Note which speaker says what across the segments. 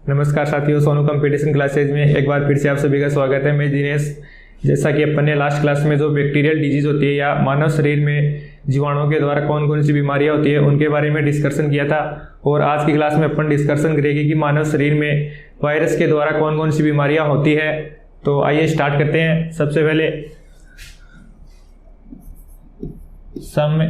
Speaker 1: नमस्कार साथियों, Sonu competition classes में एक बार फिर से आप सभी का स्वागत है। मैं दिनेश। जैसा कि अपन ने लास्ट क्लास में जो बैक्टीरियल डिजीज होती है या मानव शरीर में जीवाणुओं के द्वारा कौन कौन सी बीमारियां होती है उनके बारे में डिस्कशन किया था, और आज की क्लास में अपन डिस्कशन करेंगे कि मानव शरीर में वायरस के द्वारा कौन कौन सी बीमारियां होती है। तो आइए स्टार्ट करते हैं। सबसे पहले सम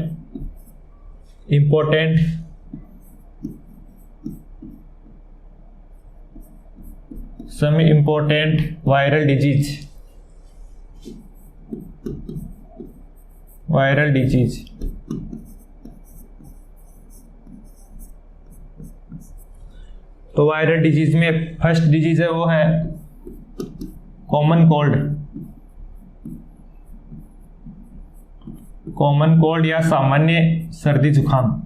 Speaker 1: इम्पोर्टेंट वायरल डिजीज। तो वायरल डिजीज में फर्स्ट डिजीज है वो है कॉमन कोल्ड या सामान्य सर्दी जुकाम।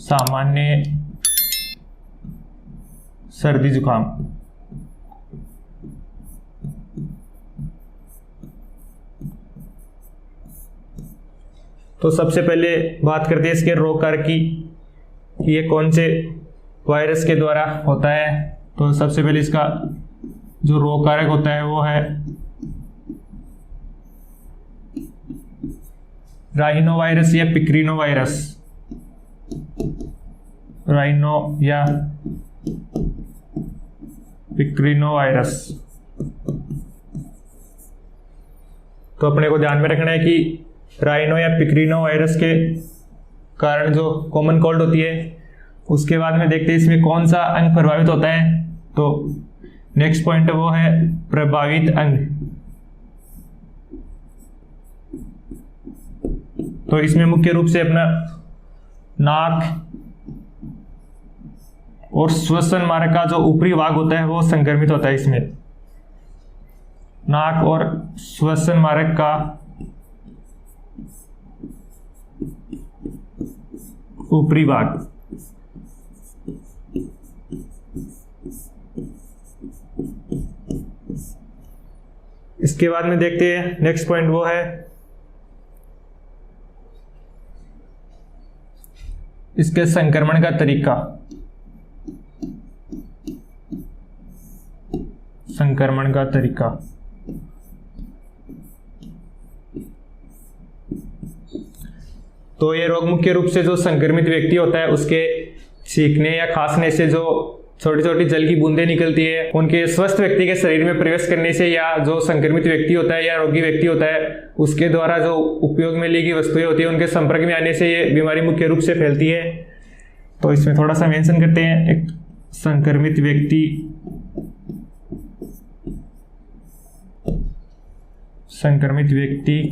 Speaker 1: सामान्य सर्दी जुकाम। तो सबसे पहले बात करते हैं इसके रोग कारक की, ये कौन से वायरस के द्वारा होता है। तो सबसे पहले इसका जो रोग कारक होता है वो है राइनो वायरस या पिक्रिनो वायरस। राइनो या पिक्रिनो वायरस। तो अपने को ध्यान में रखना है कि राइनो या पिक्रिनो वायरस के कारण जो कॉमन कोल्ड होती है, उसके बाद में देखते हैं इसमें कौन सा अंग प्रभावित होता है। तो नेक्स्ट पॉइंट वो है प्रभावित अंग। तो इसमें मुख्य रूप से अपना नाक और श्वसन मार्ग का जो ऊपरी भाग होता है वो संक्रमित होता है। इसमें नाक और श्वसन मार्ग का ऊपरी भाग। इसके बाद में देखते हैं नेक्स्ट पॉइंट वो है इसके संक्रमण का तरीका। तो ये रोग मुख्य रूप से जो संक्रमित व्यक्ति होता है उसके छींकने या खांसने से जो छोटी छोटी जल की बूंदें निकलती है, उनके स्वस्थ व्यक्ति के शरीर में प्रवेश करने से, या जो संक्रमित व्यक्ति होता है या रोगी व्यक्ति होता है उसके द्वारा जो उपयोग में ली गई वस्तुएं होती है उनके संपर्क में आने से ये बीमारी मुख्य रूप से फैलती है। तो इसमें थोड़ा सा मेंशन करते हैं। एक संक्रमित व्यक्ति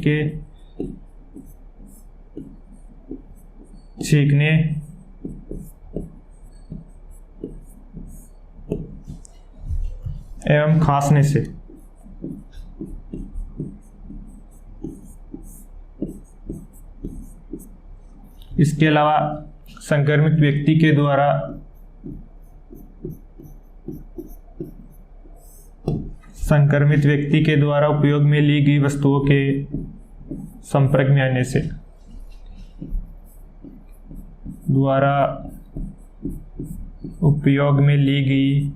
Speaker 1: के छींकने एवं खांसने से। इसके अलावा संक्रमित व्यक्ति के द्वारा उपयोग में ली गई वस्तुओं के संपर्क में आने से। द्वारा उपयोग में ली गई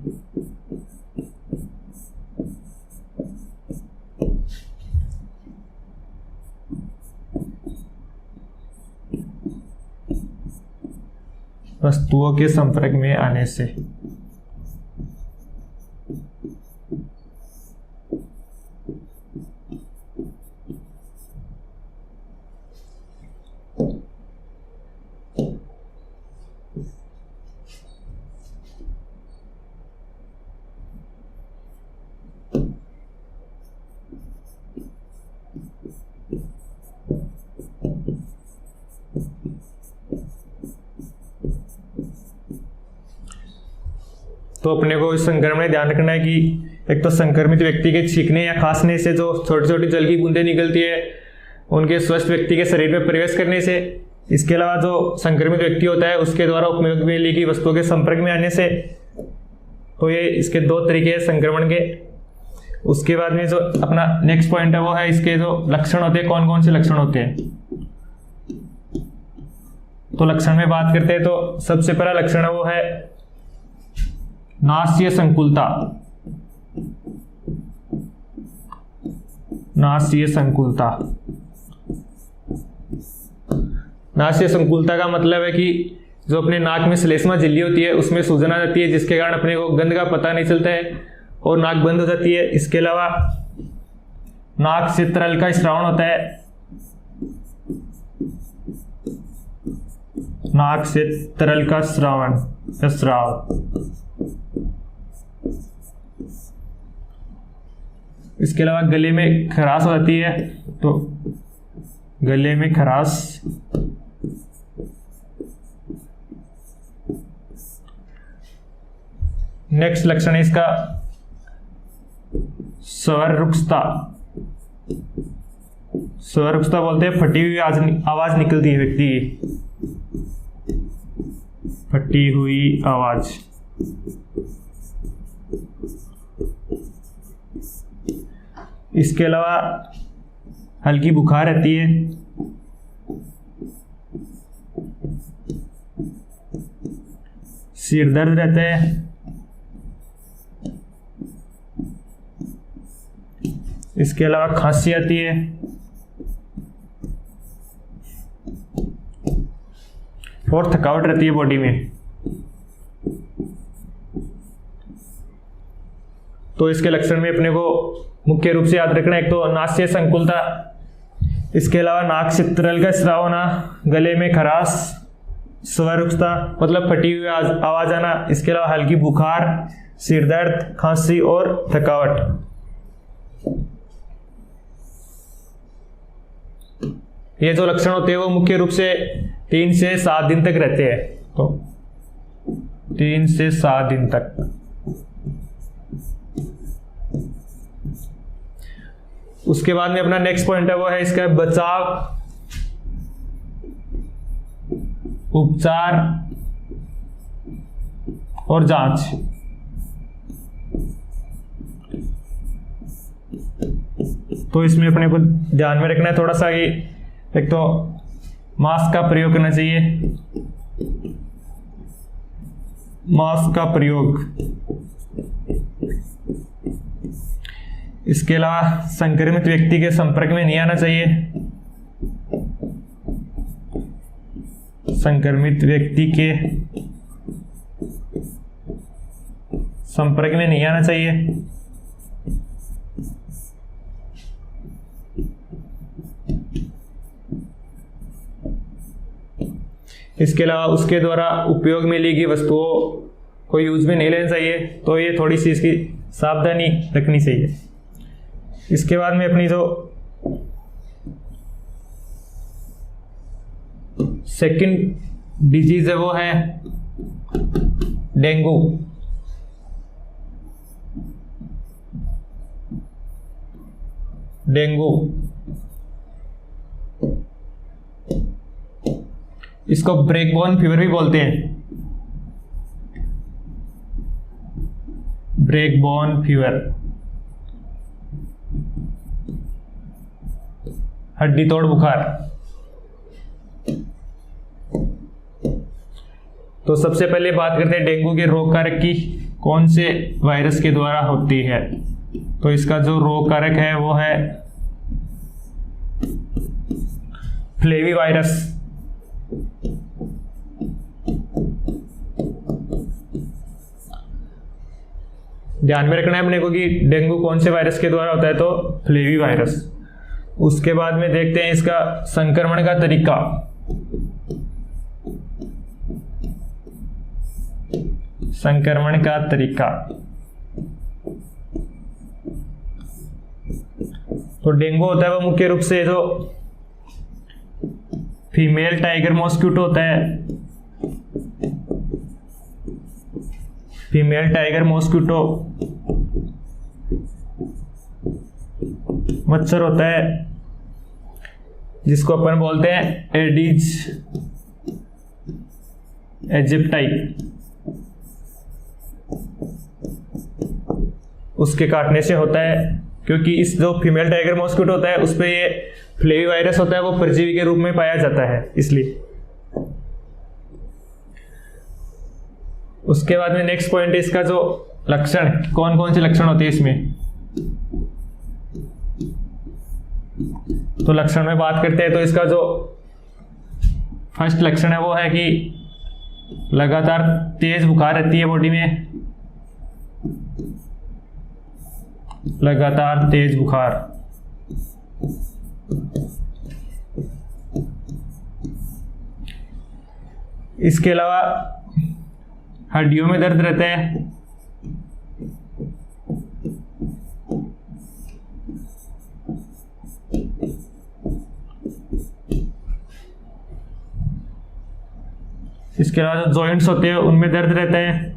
Speaker 1: वस्तुओं के संपर्क में आने से। तो अपने को इस संक्रमण में ध्यान रखना है कि एक तो संक्रमित व्यक्ति के छींकने या खांसने से जो छोटी छोटी जल की बूंदें निकलती है उनके स्वस्थ व्यक्ति के शरीर में प्रवेश करने से। इसके अलावा जो संक्रमित व्यक्ति होता है उसके द्वारा उपयोग में ली गई वस्तुओं के संपर्क में आने से। तो ये इसके दो तरीके हैं संक्रमण के। उसके बाद में जो अपना नेक्स्ट पॉइंट है वो है इसके जो लक्षण होते हैं, कौन कौन से लक्षण होते हैं। तो लक्षण में बात करते हैं तो सबसे पहला लक्षण है वो है नासीय संकुलता। नासीय संकुलता, नासीय संकुलता का मतलब है कि जो अपने नाक में श्लेष्मा झिल्ली होती है उसमें सूजन आ जाती है, जिसके कारण अपने को गंध का पता नहीं चलता है और नाक बंद हो जाती है। इसके अलावा नाक से तरल का स्रावन होता है, नाक से तरल का स्राव। इसके अलावा गले में खराश हो जाती है, तो गले में खराश। नेक्स्ट लक्षण है इसका स्वर रुक्षता। स्वर रुक्षता बोलते हैं फटी हुई आवाज निकलती है व्यक्ति की, फटी हुई आवाज। इसके अलावा हल्की बुखार रहती है, सिर दर्द रहता है, इसके अलावा खांसी आती है, और थकावट रहती है बॉडी में। तो इसके लक्षण में अपने को मुख्य रूप से याद रखना है, एक तो नासीय संकुलता, इसके अलावा नाक से तरल का स्राव होना, गले में खराश, स्वर रुक्षता मतलब फटी हुई आवाज आना, इसके अलावा हल्की बुखार, सिर दर्द, खांसी और थकावट। ये जो लक्षण होते हैं वो मुख्य रूप से 3 से 7 दिन तक रहते हैं। तो 3 से 7 दिन तक। उसके बाद में अपना नेक्स्ट पॉइंट है वो है इसका बचाव, उपचार और जांच। तो इसमें अपने को ध्यान में रखना है थोड़ा सा कि एक तो मास्क का प्रयोग करना चाहिए, मास्क का प्रयोग। इसके अलावा संक्रमित व्यक्ति के संपर्क में नहीं आना चाहिए, संक्रमित व्यक्ति के संपर्क में नहीं आना चाहिए। इसके अलावा उसके द्वारा उपयोग में ली गई वस्तुओं को यूज में नहीं लेना चाहिए, तो ये थोड़ी सी इसकी सावधानी रखनी चाहिए। इसके बाद में अपनी जो सेकंड डिजीज है वो है डेंगू। डेंगू इसको ब्रेक बोन फीवर भी बोलते हैं, ब्रेक बोन फीवर, हड्डी तोड़ बुखार। तो सबसे पहले बात करते हैं डेंगू के रोग कारक की, कौन से वायरस के द्वारा होती है। तो इसका जो रोग कारक है वो है फ्लेवी वायरस। ध्यान में रखना है अपने को कि डेंगू कौन से वायरस के द्वारा होता है, तो फ्लेवी वायरस। उसके बाद में देखते हैं इसका संक्रमण का तरीका। संक्रमण का तरीका, तो डेंगू होता है वो मुख्य रूप से जो फीमेल टाइगर मॉस्किटो होता है, फीमेल टाइगर मॉस्किटो मच्छर होता है, जिसको अपन बोलते हैं एडिज इजिप्टाई। उसके काटने से होता है, क्योंकि इस जो फीमेल टाइगर मॉस्किटो होता है उस पे ये फ्लेवी वायरस होता है, वो परजीवी के रूप में पाया जाता है, इसलिए। उसके बाद में नेक्स्ट पॉइंट है इसका जो लक्षण, कौन कौन से लक्षण होते हैं इसमें। तो लक्षण में बात करते हैं तो इसका जो फर्स्ट लक्षण है वो है कि लगातार तेज बुखार रहती है बॉडी में, लगातार तेज बुखार। इसके अलावा हड्डियों में दर्द रहता है, इसके अलावा जो जॉइंट्स होते हैं उनमें दर्द रहता है,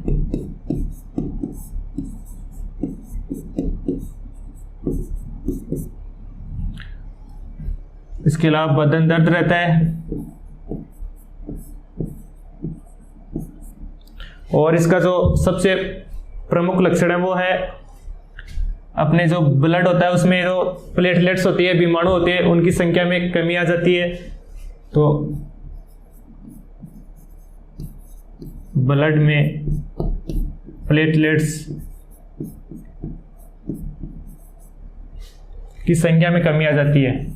Speaker 1: इसके अलावा बदन दर्द रहता है, और इसका जो सबसे प्रमुख लक्षण है वो है अपने जो ब्लड होता है उसमें जो प्लेटलेट्स होती है, विषाणु होते हैं, उनकी संख्या में कमी आ जाती है। तो ब्लड में प्लेटलेट्स की संख्या में कमी आ जाती है।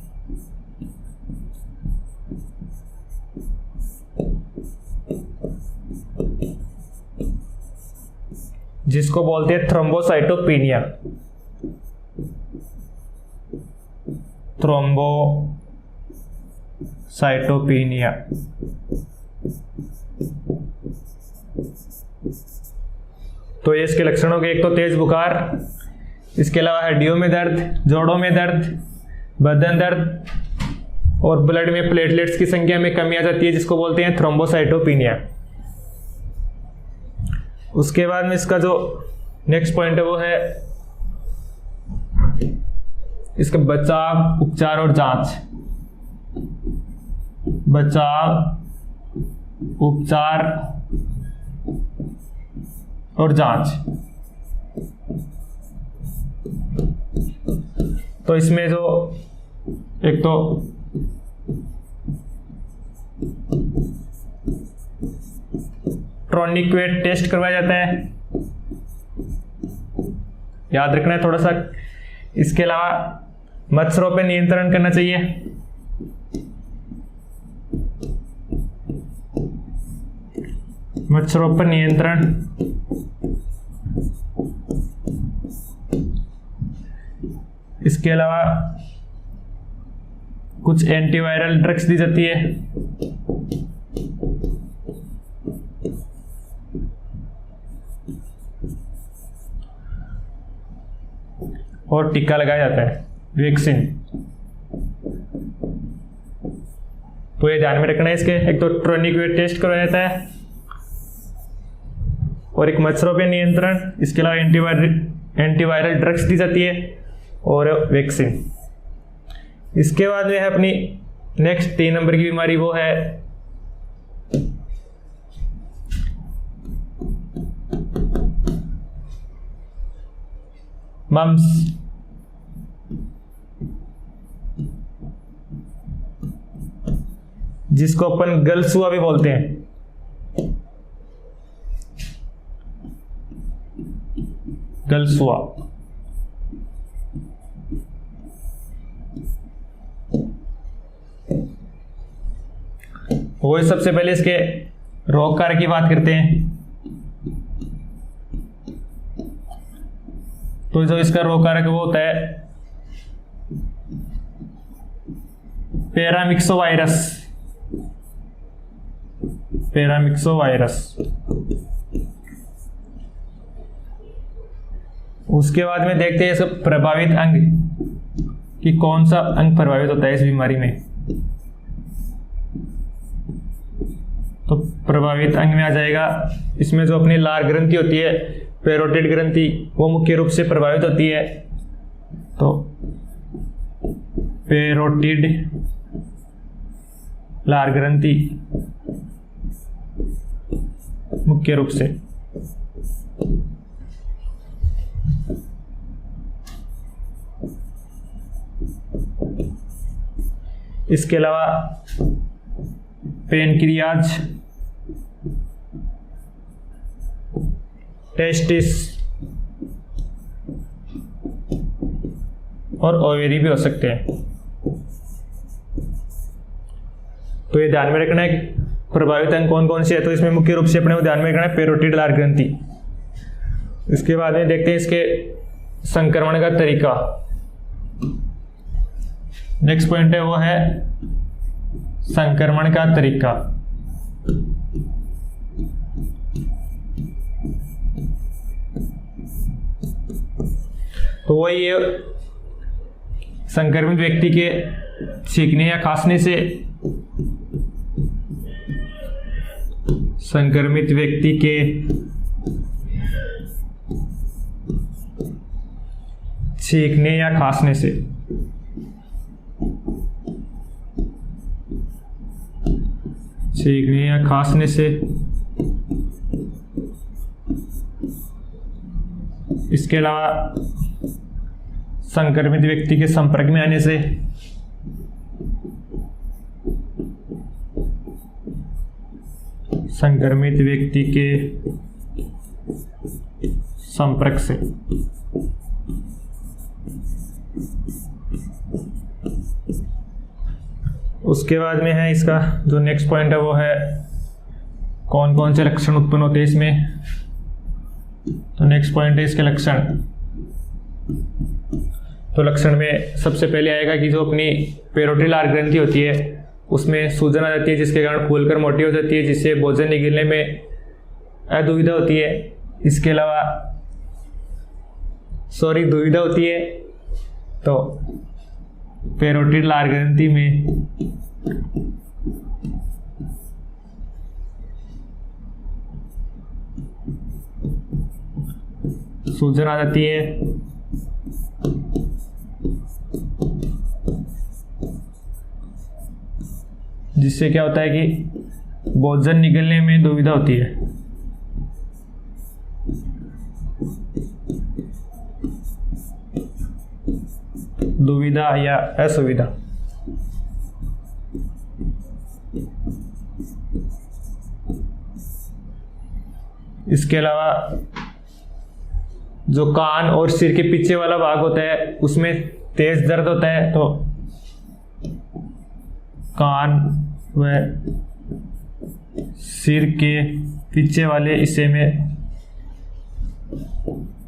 Speaker 1: जिसको बोलते हैं थ्रोम्बोसाइटोपेनिया। थ्रोम्बोसाइटोपेनिया। तो ये इसके लक्षण हो गए, एक तो तेज बुखार, इसके अलावा हड्डियों में दर्द, जोड़ों में दर्द, बदन दर्द और ब्लड में प्लेटलेट्स की संख्या में कमी आ जाती है, जिसको बोलते हैं थ्रोम्बोसाइटोपेनिया। उसके बाद में इसका जो नेक्स्ट पॉइंट है वो है इसका बचाव, उपचार और जांच। बचाव, उपचार और जांच। तो इसमें जो एक तो टॉर्निक्वेट टेस्ट करवाया जाता है, याद रखना है थोड़ा सा। इसके अलावा मच्छरों पे नियंत्रण करना चाहिए। मच्छरों पर नियंत्रण। इसके अलावा कुछ एंटीवायरल ड्रग्स दी जाती है। और टीका लगाया जाता है, वैक्सीन। तो ये ध्यान में रखना है इसके, एक तो टॉर्निक्वेट टेस्ट करवाया जाता है और एक मच्छरों पे नियंत्रण, इसके अलावा एंटीवायरल ड्रग्स दी जाती है और वैक्सीन। इसके बाद में है अपनी नेक्स्ट 3 नंबर की बीमारी, वो है मम्स। जिसको अपन गलसुआ भी बोलते हैं। गलसुआ। वो सबसे पहले इसके रोग कारक की बात करते हैं। तो जो इसका रोग कारक वो होता है पैरामिक्सोवायरस। पैरामिक्सोवायरस। उसके बाद में देखते हैं इसका प्रभावित अंग कि कौन सा अंग प्रभावित होता है इस बीमारी में। तो प्रभावित अंग में आ जाएगा इसमें जो अपनी लार ग्रंथि होती है, पैरोटिड ग्रंथि, वो मुख्य रूप से प्रभावित होती है। तो पैरोटिड लार ग्रंथि मुख्य रूप से। इसके अलावा पैनक्रियाज टेस्टिस और ओवेरी भी हो सकते हैं। तो ये ध्यान में रखना है कि प्रभावित अंग कौन कौन से है। तो इसमें मुख्य रूप से अपने को ध्यान में रखना है पैरोटिड लार ग्रंथि। इसके बाद में देखते हैं इसके संक्रमण का तरीका। नेक्स्ट पॉइंट है वो है संक्रमण का तरीका। तो वही ये संक्रमित व्यक्ति के छींकने या खांसने से संक्रमित व्यक्ति के छींकने या खांसने से छींकने या खांसने से इसके अलावा संक्रमित व्यक्ति के संपर्क में आने से संक्रमित व्यक्ति के संपर्क से उसके बाद में है इसका जो नेक्स्ट पॉइंट है वो है कौन कौन से लक्षण उत्पन्न होते हैं इसमें। तो नेक्स्ट पॉइंट है इसके लक्षण। तो लक्षण में सबसे पहले आएगा कि जो अपनी पैरोटिड लार ग्रंथि होती है उसमें सूजन आ जाती है, जिसके कारण फूलकर मोटी हो जाती है, जिससे भोजन निगलने में दुविधा होती है। इसके अलावा दुविधा होती है। तो पैरोटिड लार ग्रंथि में सूजन आ जाती है, जिससे क्या होता है कि भोजन निकलने में दुविधा होती है। दुविधा या असुविधा। इसके अलावा जो कान और सिर के पीछे वाला भाग होता है उसमें तेज दर्द होता है। तो कान व सिर के पीछे वाले हिस्से में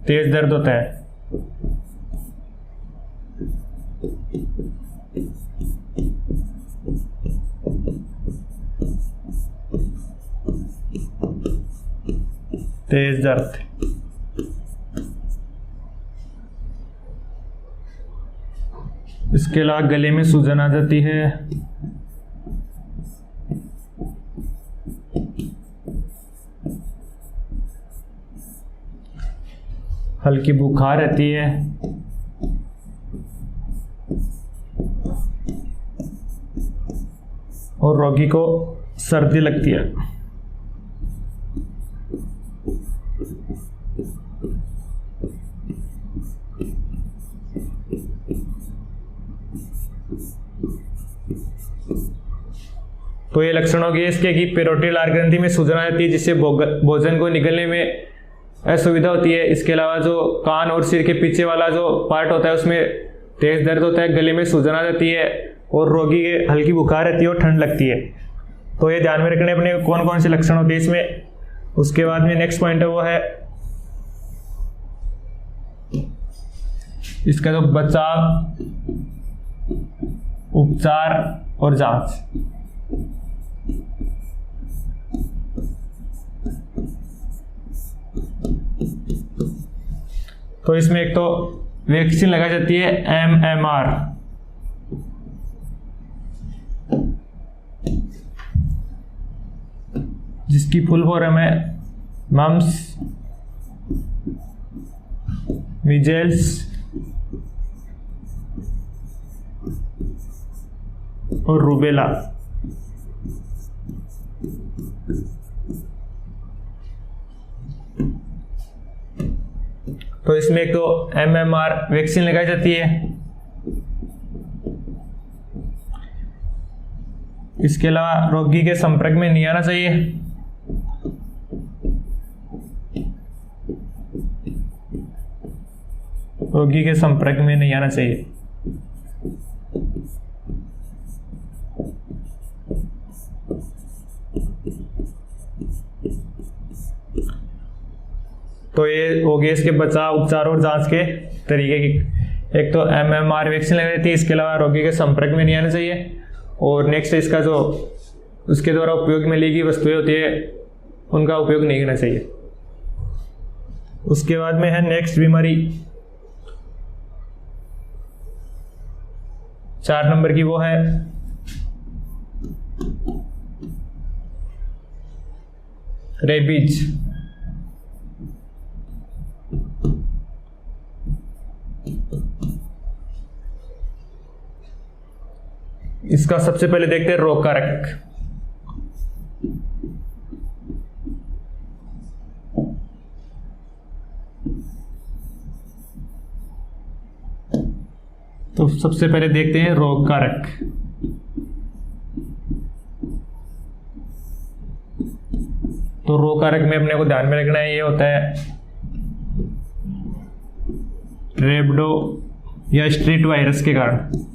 Speaker 1: तेज दर्द होता है। तेज दर्द। इसके अलावा गले में सूजन आ जाती है। हल्की बुखार रहती है। और रोगी को सर्दी लगती है। तो ये लक्षण हो गए इसके कि पैरोटिड लार ग्रंथि में सूजन आ जाती है, जिससे भोजन को निगलने में असुविधा होती है। इसके अलावा जो कान और सिर के पीछे वाला जो पार्ट होता है उसमें तेज दर्द होता है, गले में सूजन आ जाती है और रोगी के हल्की बुखार रहती है और ठंड लगती है। तो ये ध्यान में रखने अपने कौन कौन से लक्षण होते हैं इसमें। उसके बाद में नेक्स्ट पॉइंट है वो है इसका जो बचाव, उपचार और जांच। तो इसमें एक तो वैक्सीन लगाई जाती है MMR, जिसकी फुल फॉर्म है मम्स, मीजल्स और रूबेला। तो इसमें एक तो MMR वैक्सीन लगाई जाती है। इसके अलावा रोगी के संपर्क में नहीं आना चाहिए। रोगी के संपर्क में नहीं आना चाहिए। तो ये हो गए इसके बचाव, उपचार और जांच के तरीके की। एक तो MMR वैक्सीन लग रही थी, इसके अलावा रोगी के संपर्क में नहीं आना चाहिए। और नेक्स्ट इसका जो उसके द्वारा उपयोग में ली गई वस्तुएं होती है उनका उपयोग नहीं करना चाहिए। उसके बाद में है नेक्स्ट बीमारी 4 नंबर की, वो है रेबीज। इसका सबसे पहले देखते हैं रोग कारक। तो सबसे पहले देखते हैं रोग कारक। तो रोग कारक में अपने को ध्यान में रखना है, ये होता है रेबडो या स्ट्रीट वायरस के कारण।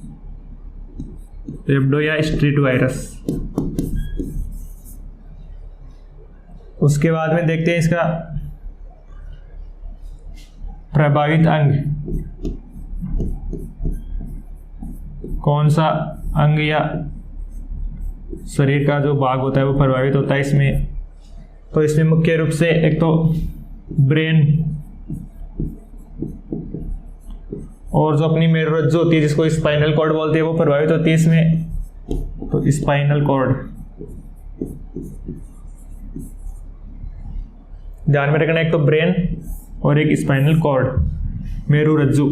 Speaker 1: रेबडो या स्ट्रीट वायरस। उसके बाद में देखते हैं इसका प्रभावित अंग, कौन सा अंग या शरीर का जो भाग होता है वो प्रभावित होता है इसमें। तो इसमें मुख्य रूप से एक तो ब्रेन और जो अपनी मेरुरज्जु होती है जिसको स्पाइनल कॉर्ड बोलते हैं वो प्रभावित होती है इसमें। तो स्पाइनल कॉर्ड ध्यान में रखना, एक तो ब्रेन और एक स्पाइनल कॉर्ड, मेरुरज्जु।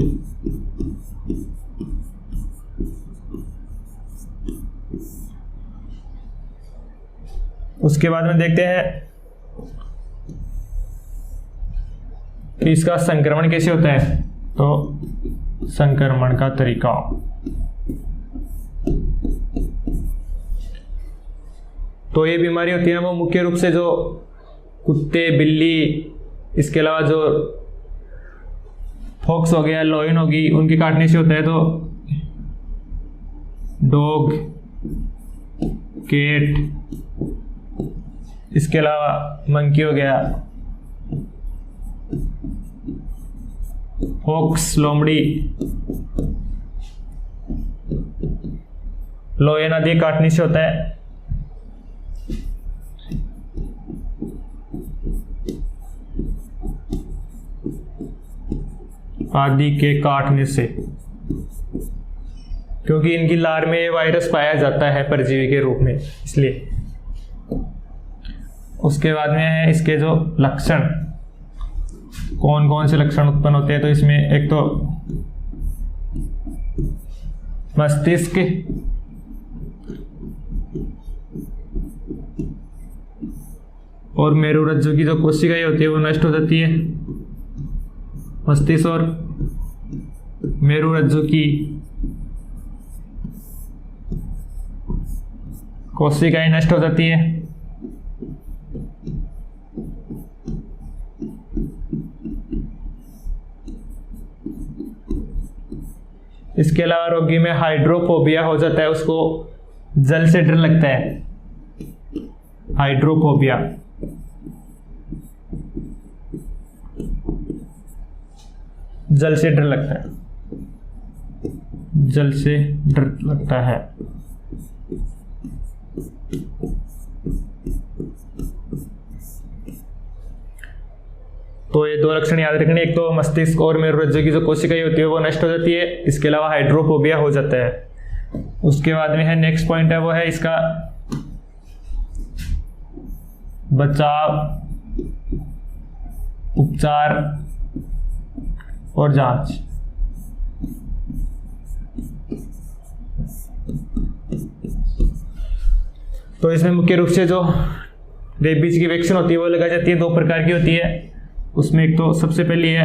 Speaker 1: उसके बाद में देखते हैं कि इसका संक्रमण कैसे होता है। तो संक्रमण का तरीका, तो ये बीमारी होती है ना वो मुख्य रूप से जो कुत्ते, बिल्ली, इसके अलावा जो फॉक्स हो गया, लॉयन होगी, उनके काटने से होता है। तो डॉग, कैट, इसके अलावा मंकी हो गया, फॉक्स, लोमड़ी, लॉयन आदि काटने से होता है। आदि के काटने से, क्योंकि इनकी लार में वायरस पाया जाता है परजीवी के रूप में, इसलिए। उसके बाद में है इसके जो लक्षण, कौन कौन से लक्षण उत्पन्न होते हैं। तो इसमें एक तो मस्तिष्क और मेरुरज्जु की जो कोशिकाएं होती है वो नष्ट हो जाती है। मस्तिष्क और मेरुरज्जु की कोशिकाएं नष्ट हो जाती है। इसके अलावा रोगी में हाइड्रोफोबिया हो जाता है, उसको जल से डर लगता है। हाइड्रोफोबिया, जल से डर लगता है, जल से डर लगता है। तो ये दो लक्षण याद रखने, एक तो मस्तिष्क और मेरुरज्जु की जो कोशिकाएं होती है वो नष्ट हो जाती है, इसके अलावा हाइड्रोफोबिया हो जाता है। उसके बाद में है नेक्स्ट पॉइंट है वो है इसका बचाव, उपचार और जांच। तो इसमें मुख्य रूप से जो रेबीज की वैक्सीन होती है वो लगाई जाती है, 2 प्रकार की होती है। उसमें एक तो सबसे पहली है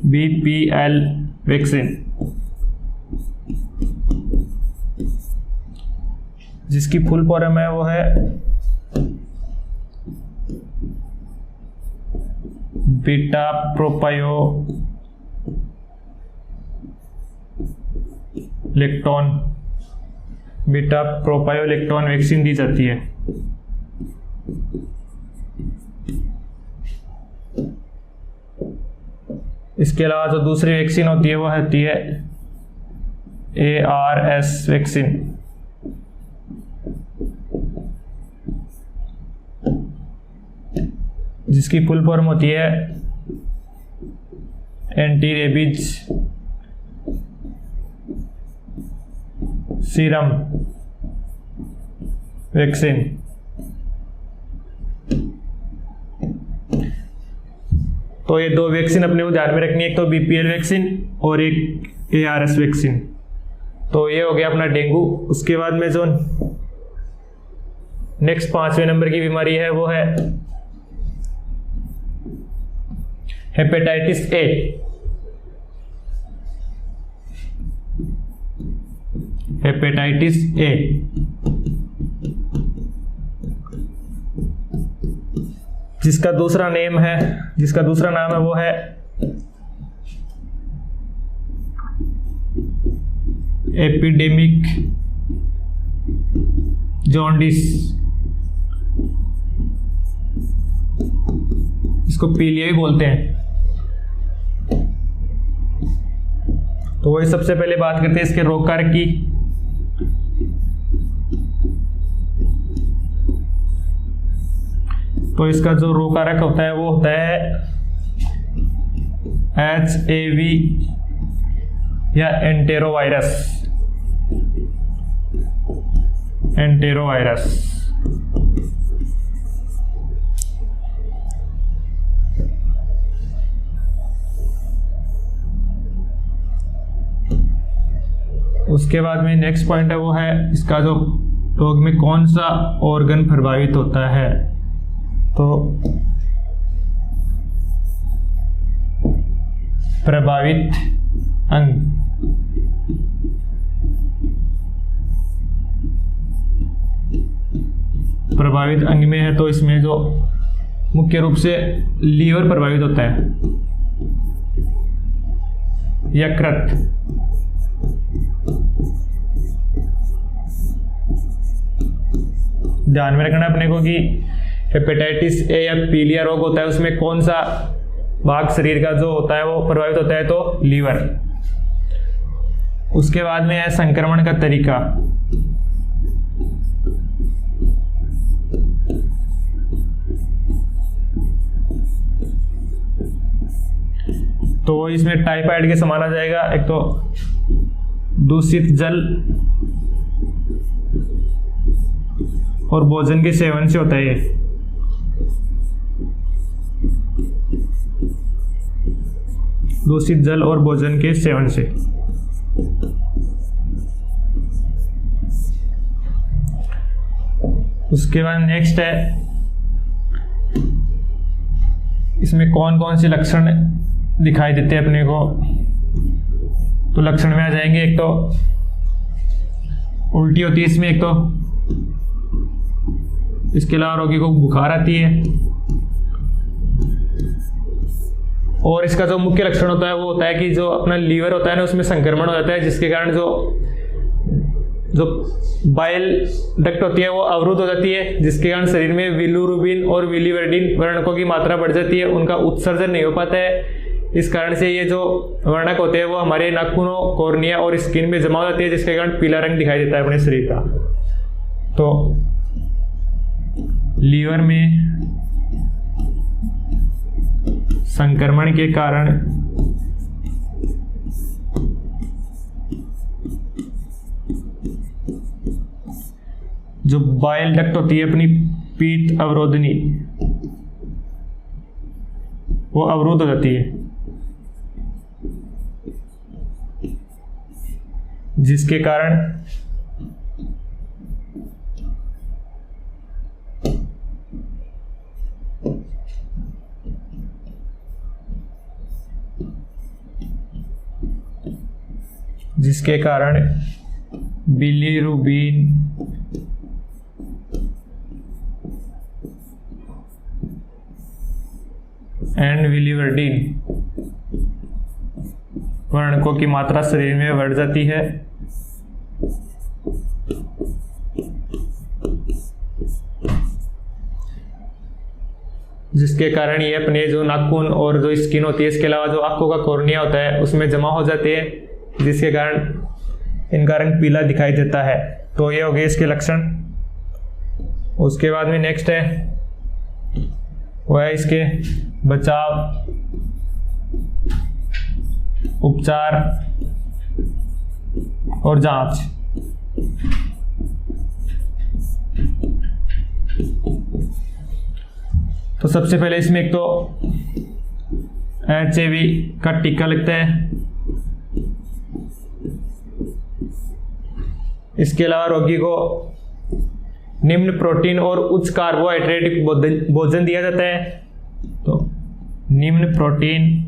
Speaker 1: BPL वैक्सीन, जिसकी फुल फॉर्म है वो है बीटा प्रोपायो लेक्टोन बीटा प्रोपायोलेक्टोन वैक्सीन दी जाती है। इसके अलावा जो दूसरी वैक्सीन होती है वो होती है ARS वैक्सीन। जिसकी फुल फॉर्म होती है एंटी रेबीज सीरम वैक्सीन। तो ये दो वैक्सीन अपने को ध्यान में रखनी है, एक तो BPL वैक्सीन और एक ARS वैक्सीन। तो ये हो गया अपना डेंगू। उसके बाद में जो नेक्स्ट 5वें नंबर की बीमारी है वो है हेपेटाइटिस A। हेपेटाइटिस A जिसका दूसरा नाम है वो है एपिडेमिक जॉन्डिस। इसको पीलिया भी बोलते हैं। तो वही सबसे पहले बात करते हैं इसके रोग कारक की। तो इसका जो रोग कारक होता है वो होता है HAV या एंटेरोवायरस। उसके बाद में नेक्स्ट पॉइंट है वो है इसका जो रोग में कौन सा ऑर्गन प्रभावित होता है। तो प्रभावित अंग, प्रभावित अंग में है तो इसमें जो मुख्य रूप से लीवर प्रभावित होता है, यकृत। ध्यान में रखना अपने को कि हेपेटाइटिस A या पीलिया रोग होता है उसमें कौन सा भाग शरीर का जो होता है वो प्रभावित होता है, तो लीवर। उसके बाद में है संक्रमण का तरीका। तो इसमें टाइफाइड के समान आ जाएगा। एक तो दूषित जल और भोजन के सेवन से होता है ये। दूषित जल और भोजन के सेवन से। उसके बाद नेक्स्ट है इसमें कौन कौन से लक्षण दिखाई देते हैं अपने को। तो लक्षण में आ जाएंगे, एक तो उल्टी होती है इसमें, एक तो इसके अलावा रोगी को बुखार आती है। और इसका जो मुख्य लक्षण होता है वो होता है कि जो अपना लीवर होता है ना उसमें संक्रमण हो जाता है, जिसके कारण जो बाइल डक्ट होती है वो अवरुद्ध हो जाती है, जिसके कारण शरीर में बिलिरुबिन और बिलिवर्डिन वर्णकों की मात्रा बढ़ जाती है, उनका उत्सर्जन नहीं हो पाता है। इस कारण से ये जो वर्णक होते हैं वो हमारे नाखूनों, कॉर्निया और स्किन में जमा हो जाती है, जिसके कारण पीला रंग दिखाई देता है अपने शरीर का। तो लीवर में संक्रमण के कारण जो बाइल डक्ट होती है अपनी पीत अवरोधनी वो अवरुद्ध हो जाती है, जिसके कारण बिलिरुबिन एंड बिलिवर्डिन वर्णकों की मात्रा शरीर में बढ़ जाती है, जिसके कारण ये अपने जो नाखून और जो स्किन होती है, इसके अलावा जो आंखों का कॉर्निया होता है उसमें जमा हो जाते हैं, जिसके कारण इनका रंग पीला दिखाई देता है। तो ये हो गए इसके लक्षण। उसके बाद में नेक्स्ट है वह है इसके बचाव, उपचार और जांच। तो सबसे पहले इसमें एक तो HIV का टीका लगता है। इसके अलावा रोगी को निम्न प्रोटीन और उच्च कार्बोहाइड्रेट भोजन दिया जाता है। तो निम्न प्रोटीन